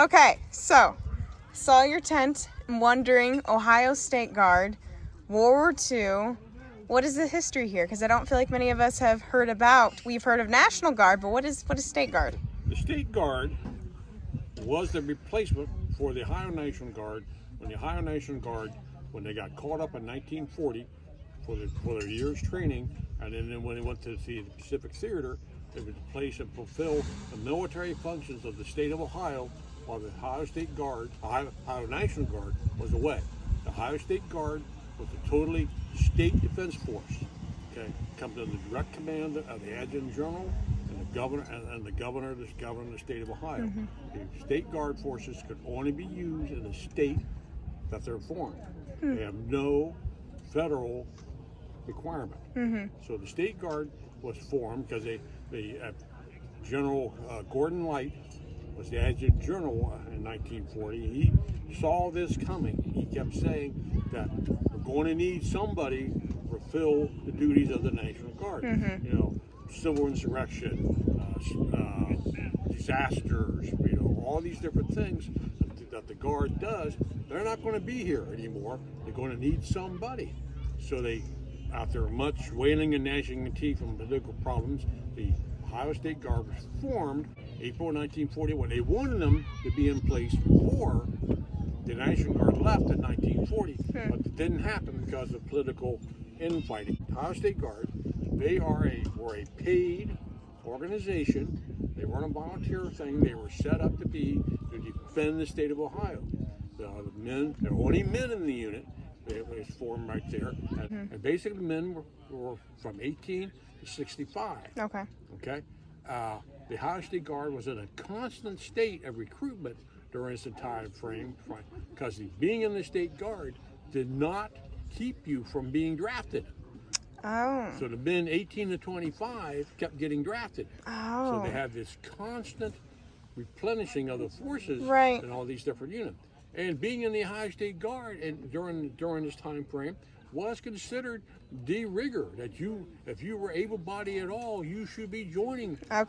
Okay, so saw your tent and wondering, Ohio State Guard, World War II. What is the history here? Because I don't feel like many of us have heard about. We've heard of National Guard, but what is State Guard? The State Guard was the replacement for the Ohio National Guard when the Ohio National Guard, when they got caught up in 1940 for their year's training, and then when they went to the Pacific Theater, they would replace and fulfill the military functions of the state of Ohio, while the Ohio State Guard, Ohio National Guard, was away. The Ohio State Guard was a totally state defense force. Okay, comes under the direct command of the Adjutant General and the governor of the state of Ohio. Mm-hmm. The State Guard forces could only be used in the state that they're formed. They have no federal requirement. Mm-hmm. So the State Guard was formed because General Gordon Light was the Adjutant General in 1940. He saw this coming. He kept saying that we're going to need somebody to fulfill the duties of the National Guard. Mm-hmm. You know, civil insurrection, disasters, you know, all these different things that the Guard does. They're not going to be here anymore. They're going to need somebody. So they, after much wailing and gnashing of teeth from political problems, the Ohio State Guard was formed April 1941. They wanted them to be in place before the National Guard left in 1940, but it didn't happen because of political infighting. Ohio State Guard, they were a paid organization. They weren't a volunteer thing. They were set up to defend the state of Ohio. The only men in the unit. It was formed right there, and basically the men were from 18 to 65. Okay. Okay. The Ohio State Guard was in a constant state of recruitment during this entire frame, because being in the State Guard did not keep you from being drafted. Oh. So the men 18 to 25 kept getting drafted. Oh. So they had this constant replenishing of the forces in all these different units. And being in the Ohio State Guard and during this time frame was considered de rigueur, that if you were able-bodied at all, you should be joining some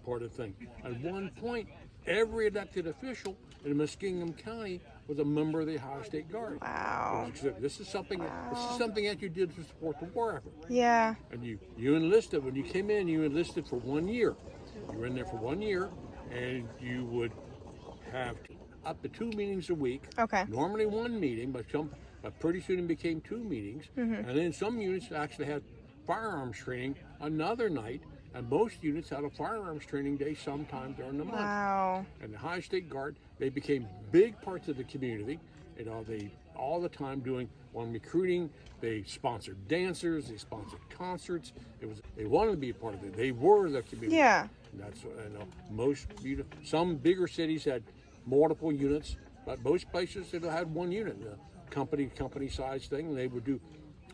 part of the thing. At one point, every elected official in Muskingum County was a member of the Ohio State Guard. Wow. This is something that you did to support the war effort. Yeah. And you enlisted, when you came in, you enlisted for 1 year. You were in there for 1 year, and you would have up to 2 meetings a week. Okay. Normally 1 meeting, but pretty soon it became 2 meetings. And then some units actually had firearms training another night, and most units had a firearms training day sometime during the month. Wow. And the Ohio State Guard, they became big parts of the community. You know, they all the time doing recruiting. They sponsored dancers. They sponsored concerts. They wanted to be a part of it. They were the community. Yeah. And that's some bigger cities had multiple units, but most places had 1 unit, a company size thing. And they would do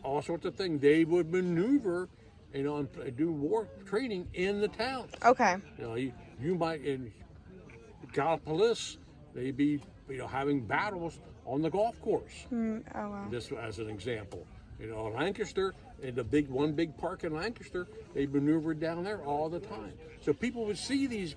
all sorts of things. They would maneuver, and do war training in the town. Okay. You might in Gallipolis, they'd be having battles on the golf course. Oh wow. Just as an example, Lancaster, in the one big park in Lancaster, they maneuvered down there all the time. So people would see these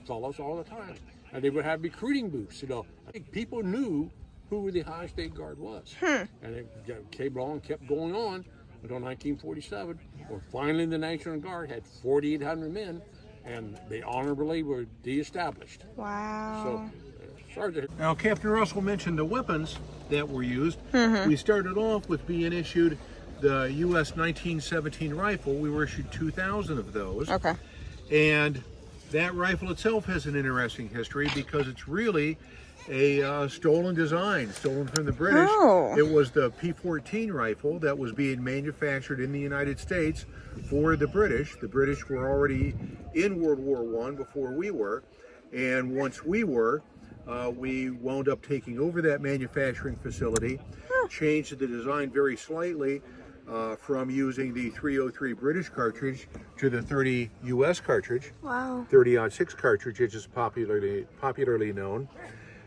fellows all the time. And they would have recruiting booths. I think people knew who the Ohio State Guard was. And it came along, kept going on until 1947, where finally the National Guard had 4,800 men, and they honorably were de-established. Wow. So, now, Captain Russell mentioned the weapons that were used. We started off with being issued the U.S. 1917 rifle. We were issued 2,000 of those. Okay. And that rifle itself has an interesting history because it's really a stolen design, stolen from the British. Oh. It was the P-14 rifle that was being manufactured in the United States for the British. The British were already in World War I before we were, and once we were, we wound up taking over that manufacturing facility, changed the design very slightly, from using the 303 British cartridge to the 30 US cartridge. Wow. 30-06 cartridge, which is popularly known,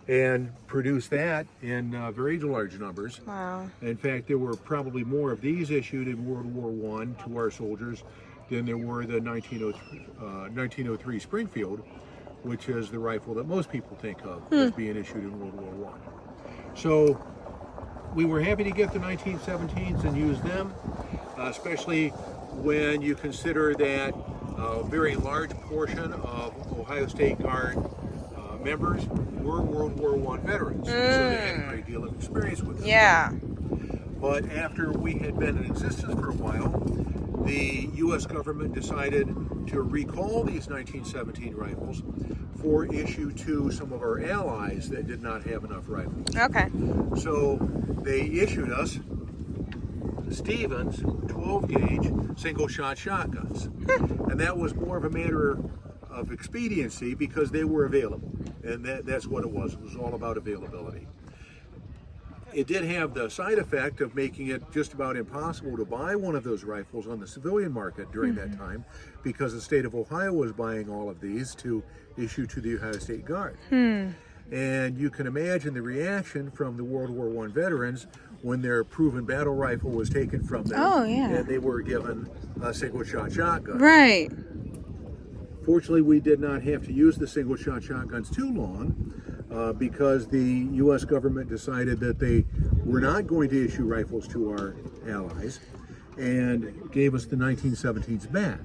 and produced that in very large numbers. Wow. In fact, there were probably more of these issued in World War I to our soldiers than there were the 1903 Springfield, which is the rifle that most people think of as being issued in World War I. So we were happy to get the 1917s and use them, especially when you consider that a very large portion of Ohio State Guard members were World War I veterans, so they had a great deal of experience with them. Yeah. But after we had been in existence for a while, the U.S. government decided to recall these 1917 rifles for issue to some of our allies that did not have enough rifles. Okay. So they issued us Stevens 12-gauge single-shot shotguns. And that was more of a matter of expediency because they were available. And that's what it was. It was all about availability. It did have the side effect of making it just about impossible to buy one of those rifles on the civilian market during that time because the state of Ohio was buying all of these to issue to the Ohio State Guard. And you can imagine the reaction from the World War I veterans when their proven battle rifle was taken from them and they were given a single-shot shotgun. Right. Fortunately, we did not have to use the single-shot shotguns too long because the U.S. government decided that they were not going to issue rifles to our allies and gave us the 1917s back.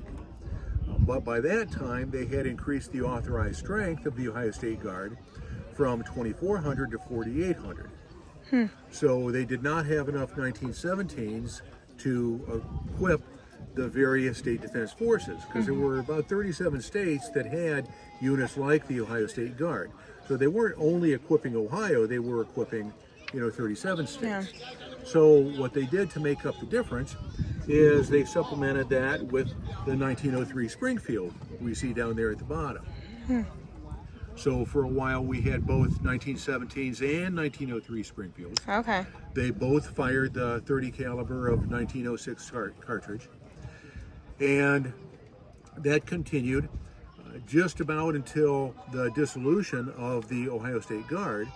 But by that time, they had increased the authorized strength of the Ohio State Guard from 2,400 to 4,800. So they did not have enough 1917s to equip the various state defense forces because there were about 37 states that had units like the Ohio State Guard. So they weren't only equipping Ohio, they were equipping, 37 states. Yeah. So what they did to make up the difference is they supplemented that with the 1903 Springfield we see down there at the bottom. So for a while we had both 1917s and 1903 Springfields. Okay. They both fired the 30 caliber of 1906 cartridge. And that continued just about until the dissolution of the Ohio State Guard.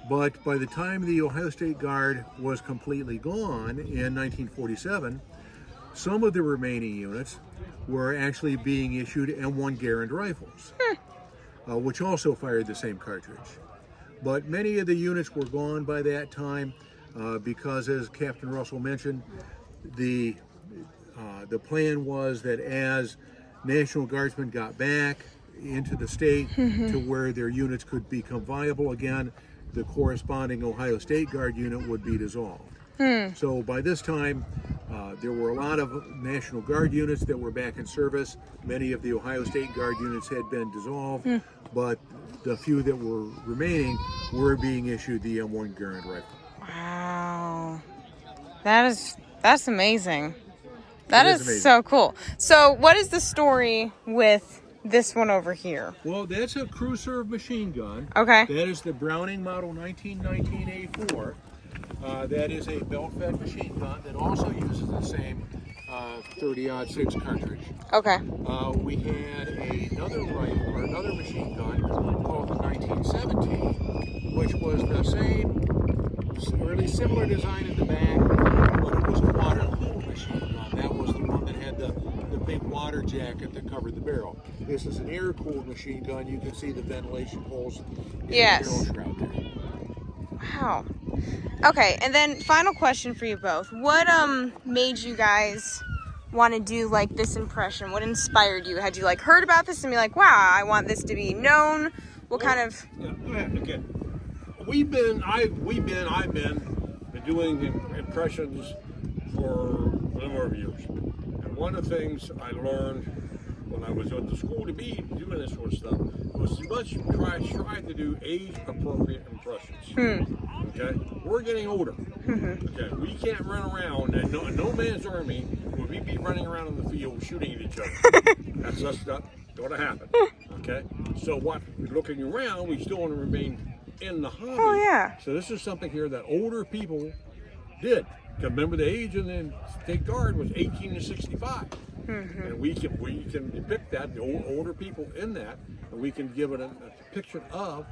But by the time the Ohio State Guard was completely gone in 1947, some of the remaining units were actually being issued M1 Garand rifles, which also fired the same cartridge. But many of the units were gone by that time because, as Captain Russell mentioned, the plan was that as National Guardsmen got back into the state to where their units could become viable again, the corresponding Ohio State Guard unit would be dissolved. So by this time, there were a lot of National Guard units that were back in service. Many of the Ohio State Guard units had been dissolved, but the few that were remaining were being issued the M1 Garand rifle. Wow. That's amazing. That is amazing. so cool. So what is the story with this one over here? Well, that's a crew serve machine gun. Okay. That is the Browning Model 1919A4. That is a belt-fed machine gun that also uses the same 30-06 cartridge. Okay. We had another rifle or another machine gun called the 1917, which was the same, really similar design in the back, but it was a water-cooled machine gun. That was the one that had the big water jacket that covered the barrel. This is an air-cooled machine gun. You can see the ventilation holes in the barrel shroud there. Wow. Okay, and then final question for you both. What made you guys want to do like this impression? What inspired you? Had you like heard about this and be like, wow, I want this to be known? What kind of... Yeah, go ahead. Okay. I've been doing impressions for a number of years. And one of the things I learned when I was at the school to be doing this sort of stuff was you must try to do age-appropriate impressions. Okay? We're getting older. Okay? We can't run around, and no man's army will we be running around in the field shooting at each other. That's just not going to happen. Okay? So what, looking around, we still want to remain in the hobby. Oh, yeah. So this is something here that older people did. Remember, the age in the State Guard was 18 to 65. And we can depict that, the older people in that, and we can give it a depiction of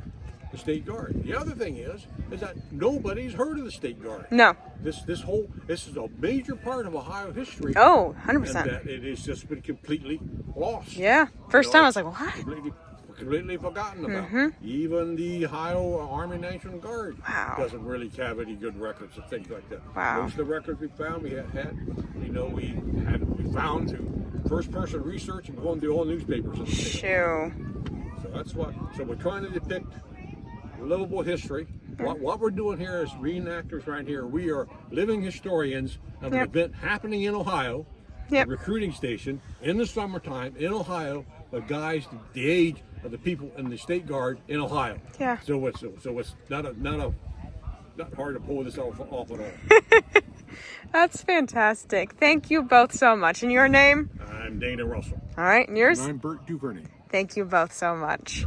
the State Guard. The other thing is that nobody's heard of the State Guard. No. This is a major part of Ohio history. Oh, 100%. And that it has just been completely lost. Yeah. First time I was like, what? Completely completely forgotten about. Even the Ohio Army National Guard doesn't really have any good records of things like that. Wow. Most of the records we found, we found through first-person research and going through all newspapers in the state. Shoo. So that's what. So we're trying to depict livable history. What we're doing here as reenactors right here, we are living historians of an event happening in Ohio, a recruiting station in the summertime in Ohio, of guys the age of the people in the State Guard in Ohio. Yeah. So it's not hard to pull this off at all. That's fantastic. Thank you both so much. And your name? I'm Dana Russell. All right, and yours? And I'm Bert Duvernay. Thank you both so much.